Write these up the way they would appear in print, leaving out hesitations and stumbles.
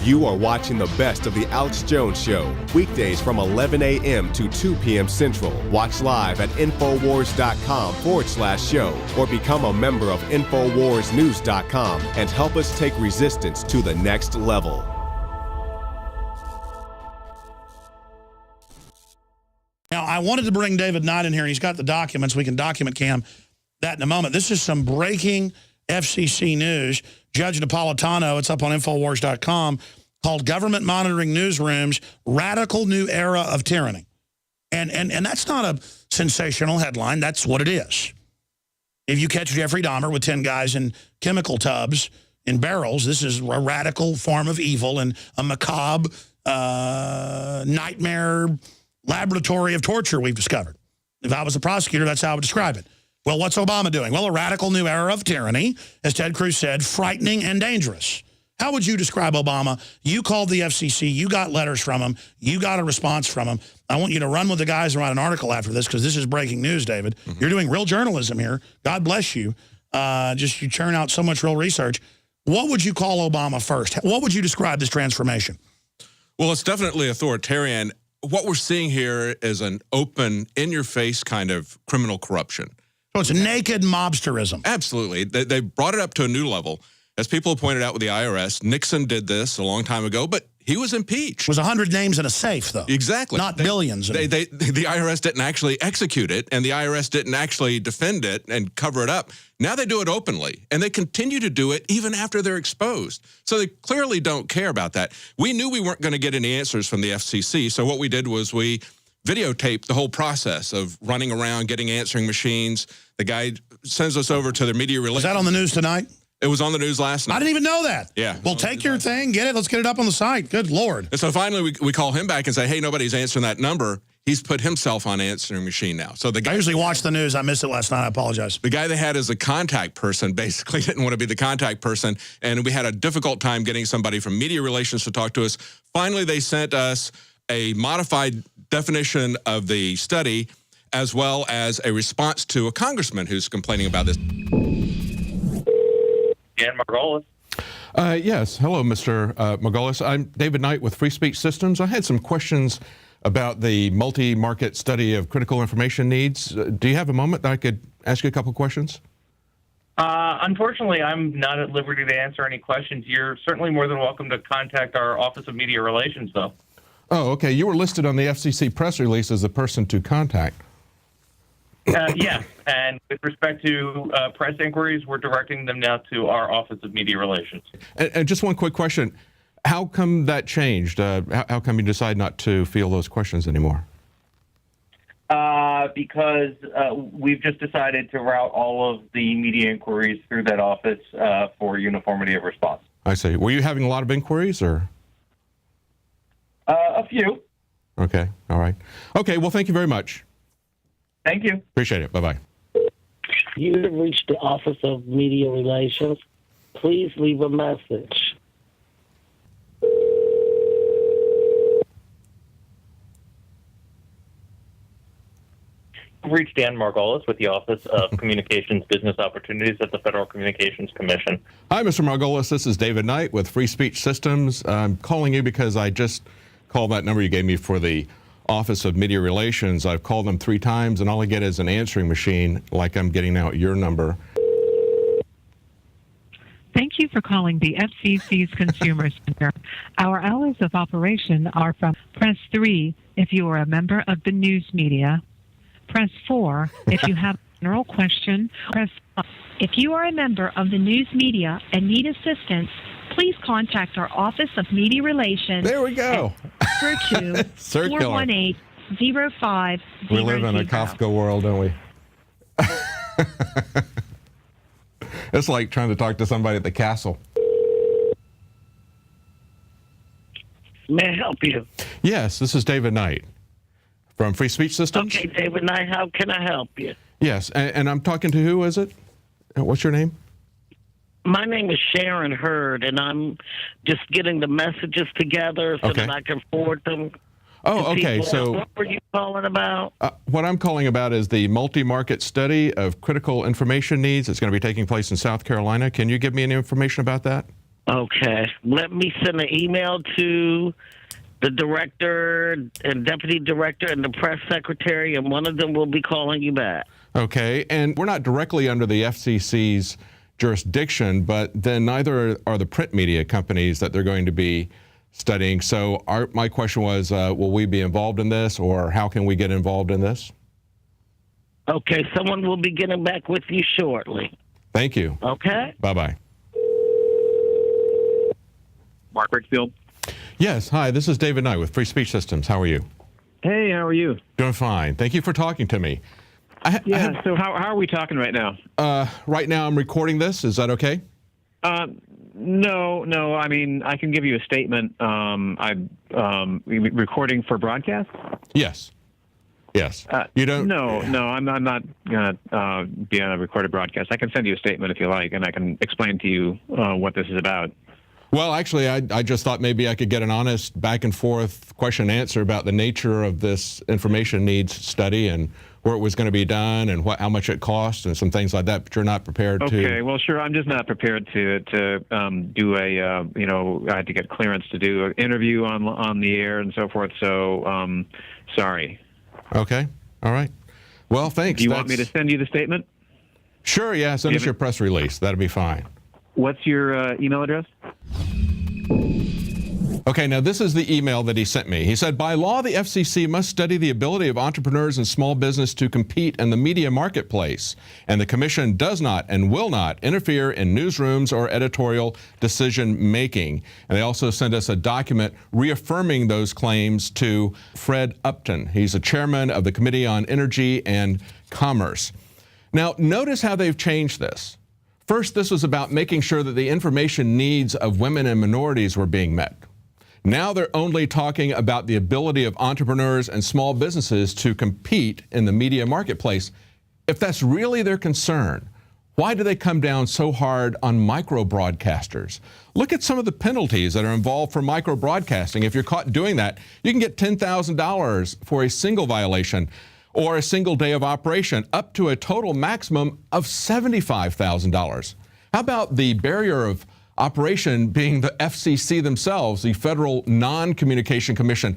You are watching the best of The Alex Jones Show, weekdays from 11 a.m. to 2 p.m. Central. Watch live at Infowars.com/show or become a member of InfoWarsNews.com and help us take resistance to the next level. Now, I wanted to bring David Knight in here, and he's got the documents. We can document cam that in a moment. This is some breaking FCC news. Judge Napolitano, it's up on Infowars.com, called Government Monitoring Newsrooms, Radical New Era of Tyranny. And that's not a sensational headline. That's what it is. If you catch Jeffrey Dahmer with 10 guys in chemical tubs, in barrels, this is a radical form of evil and a macabre nightmare laboratory of torture we've discovered. If I was a prosecutor, that's how I would describe it. Well, what's Obama doing? Well, a radical new era of tyranny, as Ted Cruz said, frightening and dangerous. How would you describe Obama? You called the FCC. You got letters from him. You got a response from him. I want you to run with the guys and write an article after this because this is breaking news, David. You're doing real journalism here. God bless you. Just you churn out so much real research. What would you call Obama first? What would you describe this transformation? Well, it's definitely authoritarian. What we're seeing here is an open, in-your-face kind of criminal corruption. So it's naked mobsterism. Absolutely. They brought it up to a new level. As people have pointed out with the IRS, Nixon did this a long time ago, but he was impeached. It was 100 names in a safe, though. Exactly. Not billions. The IRS didn't actually execute it, and the IRS didn't actually defend it and cover it up. Now they do it openly, and they continue to do it even after they're exposed. So they clearly don't care about that. We knew we weren't going to get any answers from the FCC, so what we did was we videotaped the whole process of running around, getting answering machines. The guy sends us over to their media relations. Is that on the news tonight? It was on the news last night. I didn't even know that. Yeah. Well, take your thing, get it. Let's get it up on the site. Good Lord. And so finally we call him back and say, hey, nobody's answering that number. He's put himself on answering machine now. So the guy, I usually watch the news. I missed it last night. I apologize. The guy they had as a contact person basically didn't want to be the contact person, and we had a difficult time getting somebody from media relations to talk to us. Finally, they sent us a modified definition of the study as well as a response to a congressman who's complaining about this. Dan Margolis. Yes. Hello, Mr. Margolis. I'm David Knight with Free Speech Systems. I had some questions about the multi-market study of critical information needs. Do you have a moment that I could ask you a couple questions? Unfortunately, I'm not at liberty to answer any questions. You're certainly more than welcome to contact our Office of Media Relations, though. Oh, okay. You were listed on the FCC press release as the person to contact. Yeah, and with respect to press inquiries, we're directing them now to our Office of Media Relations. And just one quick question. How come that changed? How come you decide not to field those questions anymore? Because we've just decided to route all of the media inquiries through that office for uniformity of response. I see. Were you having a lot of inquiries, or? A few. Okay. All right. Okay. Well, thank you very much. Thank you. Appreciate it. Bye-bye. You have reached the Office of Media Relations. Please leave a message. You've reached Dan Margolis with the Office of Communications Business Opportunities at the Federal Communications Commission. Hi, Mr. Margolis. This is David Knight with Free Speech Systems. I'm calling you because I just called that number you gave me for the Office of Media Relations. I've called them 3 times, and all I get is an answering machine like I'm getting now at your number. Thank you for calling the FCC's Consumer Center. Our hours of operation are from press 3 if you are a member of the news media, press 4 if you have a general question, press 5. If you are a member of the news media and need assistance, please contact our Office of Media Relations. There we go. Circular. 418-0500. We live in a Kafka world, don't we? It's like trying to talk to somebody at the castle. May I help you? Yes, this is David Knight from Free Speech Systems. Okay, David Knight, how can I help you? Yes, and I'm talking to who is it? What's your name? My name is Sharon Hurd, and I'm just getting the messages together so that I can forward them. Oh, okay. People. So what were you calling about? What I'm calling about is the multi-market study of critical information needs. It's going to be taking place in South Carolina. Can you give me any information about that? Okay. Let me send an email to the director and deputy director and the press secretary, and one of them will be calling you back. Okay, and we're not directly under the FCC's jurisdiction, but then neither are the print media companies that they're going to be studying. So my question was, will we be involved in this, or how can we get involved in this? Okay, someone will be getting back with you shortly. Thank you. Okay? Bye-bye. Mark Richfield. Yes, hi, this is David Knight with Free Speech Systems. How are you? Hey, how are you? Doing fine. Thank you for talking to me. So how are we talking right now? Right now I'm recording this. Is that okay? No. I mean, I can give you a statement. I'm recording for broadcast? Yes. Yes. You don't? No, I'm not going to be on a recorded broadcast. I can send you a statement if you like, and I can explain to you what this is about. Well, actually, I just thought maybe I could get an honest back and forth question and answer about the nature of this information needs study and where it was going to be done and how much it cost and some things like that, but you're not prepared to. Okay, well, sure. I'm just not prepared to do a, I had to get clearance to do an interview on the air and so forth, so sorry. Okay, all right. Well, thanks. Do you want me to send you the statement? Sure, yeah, send us your press release. That'll be fine. What's your email address? Okay, now this is the email that he sent me. He said, by law, the FCC must study the ability of entrepreneurs and small business to compete in the media marketplace, and the Commission does not and will not interfere in newsrooms or editorial decision-making. And they also sent us a document reaffirming those claims to Fred Upton. He's a chairman of the Committee on Energy and Commerce. Now, notice how they've changed this. First, this was about making sure that the information needs of women and minorities were being met. Now they're only talking about the ability of entrepreneurs and small businesses to compete in the media marketplace. If that's really their concern, why do they come down so hard on micro-broadcasters? Look at some of the penalties that are involved for micro-broadcasting. If you're caught doing that, you can get $10,000 for a single violation or a single day of operation, up to a total maximum of $75,000. How about the barrier of operation being the FCC themselves, the Federal Non-Communication Commission?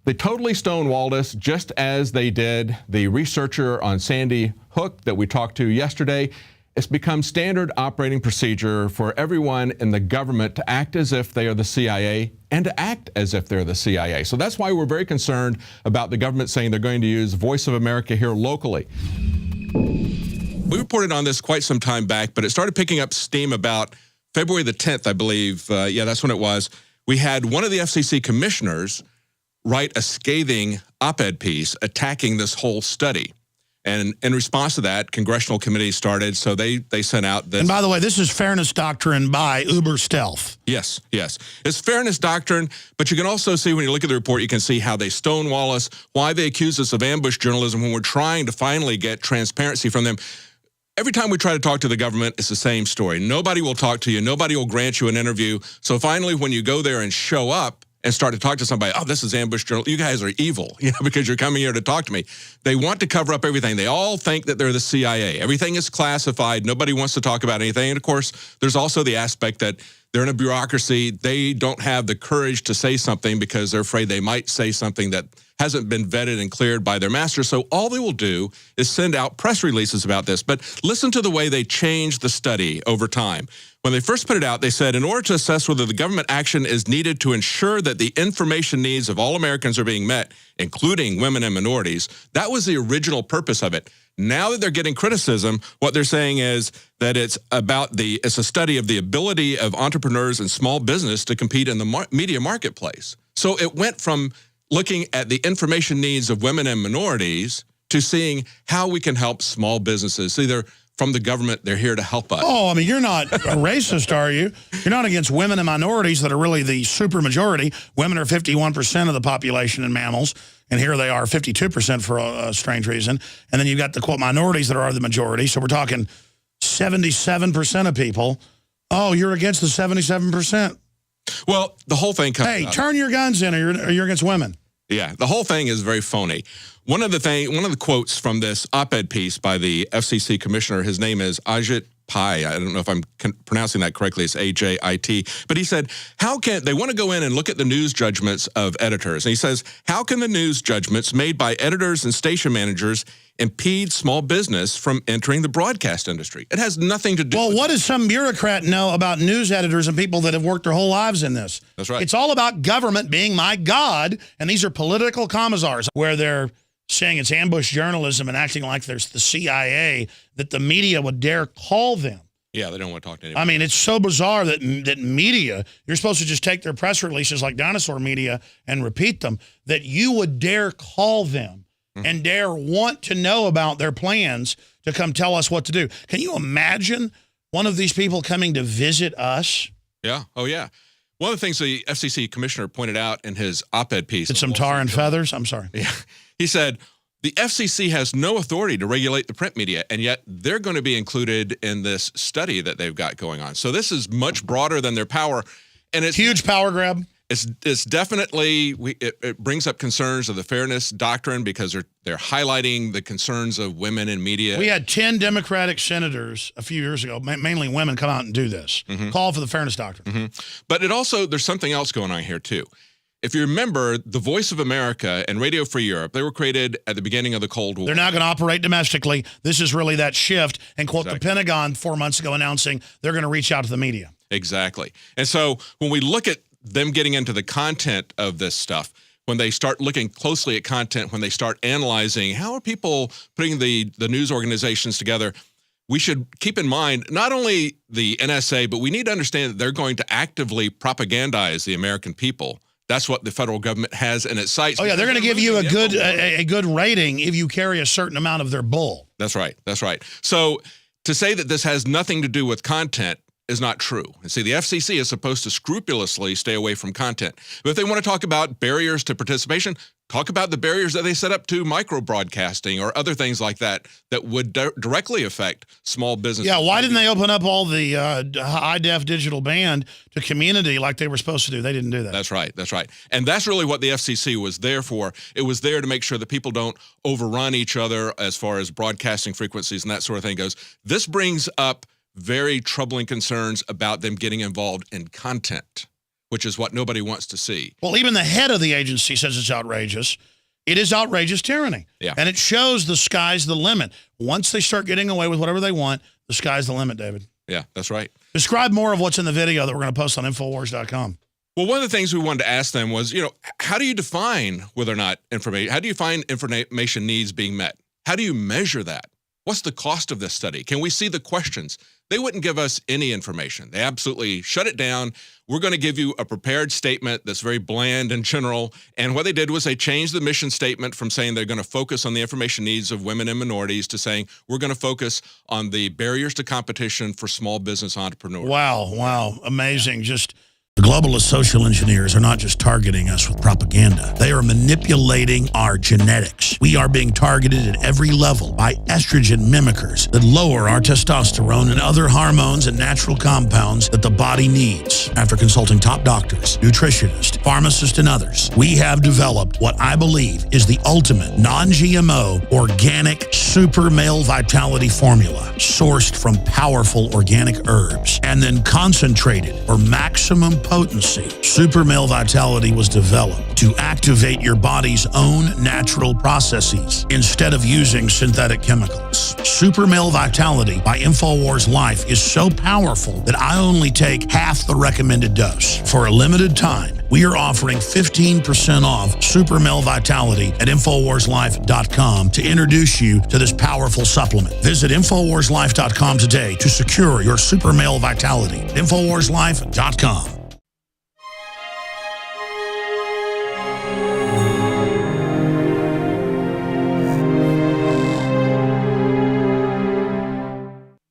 They totally stonewalled us, just as they did the researcher on Sandy Hook that we talked to yesterday. It's become standard operating procedure for everyone in the government to act as if they are the CIA and to act as if they're the CIA. So that's why we're very concerned about the government saying they're going to use Voice of America here locally. We reported on this quite some time back, but it started picking up steam about February the 10th, I believe. Yeah, that's when it was. We had one of the FCC commissioners write a scathing op-ed piece attacking this whole study. And in response to that, congressional committees started, so they sent out this. And by the way, this is fairness doctrine by Uber Stealth. Yes, yes. It's fairness doctrine, but you can also see when you look at the report, you can see how they stonewall us, why they accuse us of ambush journalism when we're trying to finally get transparency from them. Every time we try to talk to the government, it's the same story. Nobody will talk to you. Nobody will grant you an interview. So finally, when you go there and show up and start to talk to somebody, oh, this is ambush journalism. You guys are evil, because you're coming here to talk to me. They want to cover up everything. They all think that they're the CIA. Everything is classified. Nobody wants to talk about anything. And of course, there's also the aspect that they're in a bureaucracy. They don't have the courage to say something because they're afraid they might say something that hasn't been vetted and cleared by their master. So all they will do is send out press releases about this. But listen to the way they changed the study over time. When they first put it out, they said, in order to assess whether the government action is needed to ensure that the information needs of all Americans are being met, including women and minorities, that was the original purpose of it. Now that they're getting criticism, what they're saying is that it's a study of the ability of entrepreneurs and small business to compete in the media marketplace. So it went from looking at the information needs of women and minorities to seeing how we can help small businesses. Either from the government, they're here to help us. Oh, I mean, you're not a racist, are you? You're not against women and minorities that are really the super majority. Women are 51% of the population in mammals, and here they are 52% for a strange reason. And then you've got the, quote, minorities that are the majority. So we're talking 77% of people. Oh, you're against the 77%. Well, the whole thing comes Hey, turn your guns in or you're against women. Yeah, the whole thing is very phony. One of the quotes from this op-ed piece by the FCC commissioner, his name is Pye. I don't know if I'm pronouncing that correctly. It's A-J-I-T. But he said, they want to go in and look at the news judgments of editors. And he says, how can the news judgments made by editors and station managers impede small business from entering the broadcast industry? It has nothing to do with what does some bureaucrat know about news editors and people that have worked their whole lives in this? That's right. It's all about government being my God, and these are political commissars where they're saying it's ambush journalism and acting like there's the CIA, that the media would dare call them. Yeah, they don't want to talk to anybody. I mean, it's so bizarre that media, you're supposed to just take their press releases like dinosaur media and repeat them, that you would dare call them and dare want to know about their plans to come tell us what to do. Can you imagine one of these people coming to visit us? Yeah. Oh, yeah. One of the things the FCC commissioner pointed out in his op-ed piece. It's some tar and feathers? I'm sorry. Yeah. He said, the FCC has no authority to regulate the print media, and yet they're going to be included in this study that they've got going on. So this is much broader than their power. And it's huge power grab. It's definitely, it brings up concerns of the fairness doctrine because they're highlighting the concerns of women in media. We had 10 Democratic senators a few years ago, mainly women, come out and do this. Call for the fairness doctrine. But there's something else going on here too. If you remember, the Voice of America and Radio Free Europe, they were created at the beginning of the Cold War. They're not going to operate domestically. This is really that shift. And quote, the Pentagon 4 months ago announcing they're going to reach out to the media. Exactly. And so when we look at them getting into the content of this stuff, when they start looking closely at content, when they start analyzing how are people putting the news organizations together, we should keep in mind not only the NSA, but we need to understand that they're going to actively propagandize the American people. That's what the federal government has in its sights. Oh, yeah, they're going to give you a good rating if you carry a certain amount of their bull. That's right. That's right. So to say that this has nothing to do with content is not true. And see, the FCC is supposed to scrupulously stay away from content. But if they want to talk about barriers to participation, talk about the barriers that they set up to micro-broadcasting or other things like that would directly affect small business. Yeah, why didn't they open up all the high-def digital band to community like they were supposed to do? They didn't do that. That's right. That's right. And that's really what the FCC was there for. It was there to make sure that people don't overrun each other as far as broadcasting frequencies and that sort of thing goes. This brings up very troubling concerns about them getting involved in content, which is what nobody wants to see. Well, even the head of the agency says it's outrageous. It is outrageous tyranny. Yeah. And it shows the sky's the limit. Once they start getting away with whatever they want, the sky's the limit, David. Yeah, that's right. Describe more of what's in the video that we're going to post on Infowars.com. Well, one of the things we wanted to ask them was, how do you define whether or not how do you find information needs being met? How do you measure that? What's the cost of this study? Can we see the questions? They wouldn't give us any information. They absolutely shut it down. We're going to give you a prepared statement that's very bland and general. And what they did was they changed the mission statement from saying they're going to focus on the information needs of women and minorities to saying we're going to focus on the barriers to competition for small business entrepreneurs. Wow. Amazing. Just the globalist social engineers are not just targeting us with propaganda. They are manipulating our genetics. We are being targeted at every level by estrogen mimickers that lower our testosterone and other hormones and natural compounds that the body needs. After consulting top doctors, nutritionists, pharmacists, and others, we have developed what I believe is the ultimate non-GMO organic super male vitality formula sourced from powerful organic herbs and then concentrated for maximum potency. Super Male Vitality was developed to activate your body's own natural processes instead of using synthetic chemicals. Super Male Vitality by InfoWars Life is so powerful that I only take half the recommended dose. For a limited time, we are offering 15% off Super Male Vitality at InfoWarsLife.com to introduce you to this powerful supplement. Visit InfoWarsLife.com today to secure your Super Male Vitality. InfoWarsLife.com.